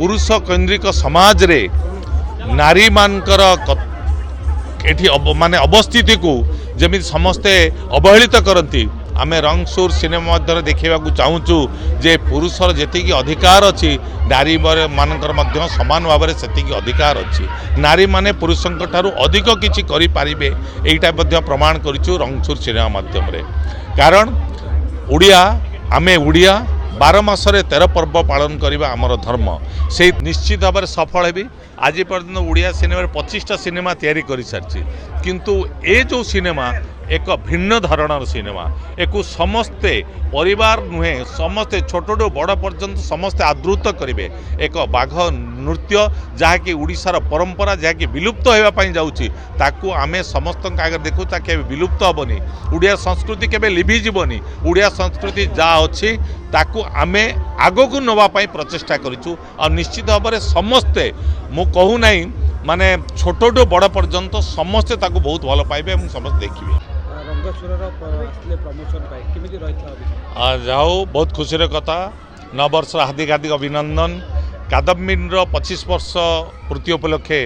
पुरुष केन्द्रिक समाज रे नारी मानकर एठी माने अवस्थिति को जमी समस्ते अवहेलित करती आमे रंगसूर सिनेमा मध्य देखा चाहूँ जे पुरुषर जी अधिकार अच्छी नारी मानकर मध्य समान भाव में से अधिकार अच्छी नारी माने पुरुषों ठारू अधिक किसी करें यहीटा प्रमाण करूँ रंगसूर सिनेमा माध्यम रे कारण उड़िया आमे उड़िया 12 मासरे 13 पर्व पालन करवा आमर धर्म से निश्चित भाव में सफल हेबी आज पर्यटन उड़िया सिनेमा 25टा सिनेमा तैयारी कर सारी किंतु ए जो सिनेमा एक भिन्न धरणर सिनेमा एक समस्ते परिवार नुहे समस्ते छोटू बड़ पर्यंत समस्ते आदृत करेंगे एक बाघ नृत्य जहाँकि उड़ीसार परंपरा जहाँकि विलुप्त होगापाई जाऊँगी ताकू आमे समस्त आगे देखू ताकि विलुप्त हेबनी उड़िया संस्कृति केबे लिभिजनी उड़िया संस्कृति जहाँ अच्छी ताकू आमे आगक नवापाई प्रचेषा करूँ और निश्चित भाव में समस्ते मु कहू नहीं माने छोटू बड़ पर्यंत समस्ते ताकू बहुत भल पाइबे समस्त देखिए जाओ बहुत खुशी कथा 9 वर्ष हार्दिक हार्दिक अभिनंदन कादम्बिनी 25 वर्ष पूर्ति उपलक्षे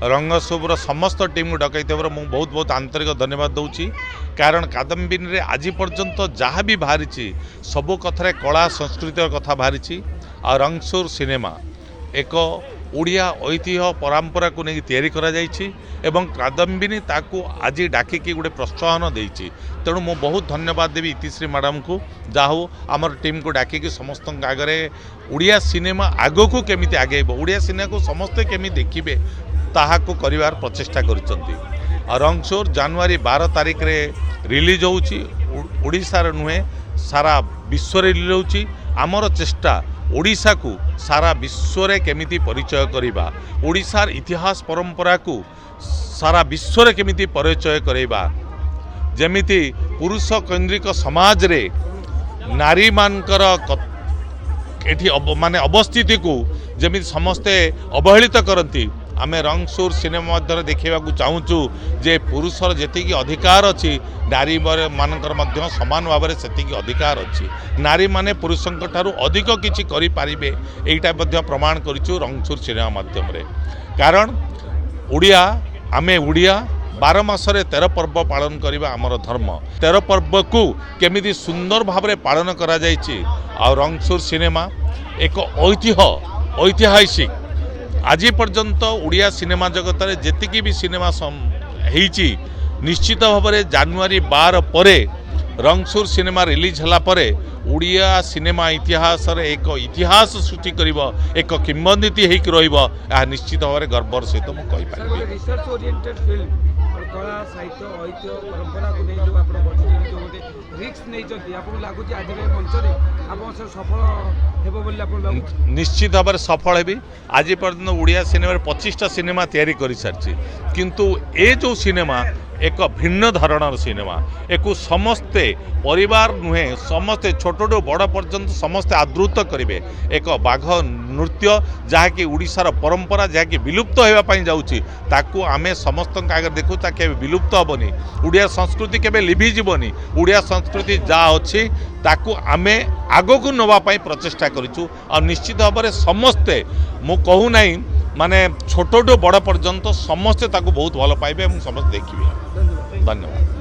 रंगसूर समस्त टीम को डकई मुझे बहुत बहुत आंतरिक धन्यवाद दूची कारण कादम्बिनी आज पर्यंत जहाँ भी बाहरी सबू कथार कला संस्कृति कथा बाहरी और रंगसूर सिनेमा एक ओडिया ऐतिह्य परंपरा को लेकिन तैयारी करा जाइछि एवं कादम्बिनी ताकू आज डाकिकी गोटे प्रोत्साहन देइछि तेणु मु बहुत धन्यवाद देवी इतिश्री मैडम को जाहो आमर टीम को डाकिकी समस्त आगे ओडिया सिनेमा आगको केमिति आगेब ओडिया सिनेमा को समस्ते केमी देखिबे ताहाको करिवार प्रचेष्टा करिसंती और रंगसूर जनवरी 12 तारिख रे रिलीज होउछि ओडिसार नुहे सारा विश्व रे रिलीज होउछि आमर चेष्टा ओडिशा को सारा विश्व रे केमिति परिचय करिबा ओडिशार इतिहास परंपरा को सारा विश्व रे केमिति परिचय करिबा जेमिति पुरुष केन्द्रिक समाज रे नारी मानकर एठी माने अवस्थिति को जमी समस्ते अवहेलित करती आमे रंगसूर सिनेमा मध्य देखा चाहूँ जे पुरुषर जी अधिकार अच्छी नारी मानकर मध्य समान भाव में से अधिकार अच्छी नारी माने पुरुषों ठारू अधिक किसी करें यहीटा प्रमाण करूँ रंगसूर सिनेमा माध्यम रे कारण उड़िया आमे उड़िया 12 मासरे 13 पर्व पालन करवा आमर धर्म 13 पर्व को केमिति सुंदर भाव में पालन करा जाइछि और रंगसूर सिनेमा एक ऐतिहासिक आज पर्यंत उड़िया सिनेमा जगत में जेतिकी भी सिनेमा होइछि निश्चित भाव में जनवरी 12 परे रंगसूर सिनेमा रिलीज हला परे उड़िया सिनेमा इतिहास रे एक इतिहास सृष्टि करिवो एक किंवदंती हेक रहिवो आ निश्चित भाव में गर्वर सहित मु कहि पारिबि रिसर्च ओरिएंटेड फिल्म और कला साहित्य ऐतिह्य परंपरा को नहीं जो आपण बढी जो गोटे रिस्क नहीं जति आपन लागु जे आज रे मंच रे आपन से सफल हेबो बोली आपन लागु निश्चित भाव में सफल हेबी आज पर्यंत उड़िया सिनेमा 25टा सिनेमा तैयारी कर सारी किंतु ए जो सिनेमा एक भिन्न धरणर सिनेमा एक समस्ते परिवार नुहे समस्ते छोटू बड़ पर्यंत समस्ते आदृत करेंगे एक बाघ नृत्य जहाँकि उड़ीसार परंपरा जहाँकि विलुप्त होगापाई जाऊँगी ताकू आमे समस्त आगे देखू ताकि विलुप्त हेबनी उड़िया संस्कृति केबे लिभिजनी उड़िया संस्कृति जहाँ अच्छी ताकू आमे आगक नवापाई प्रचेषा करूँ और निश्चित भाव में समस्ते मु कहू नहीं माने छोटू बड़ पर्यंत समस्ते ताकू बहुत भल पाइबे समस्त देखिए धन्यवाद।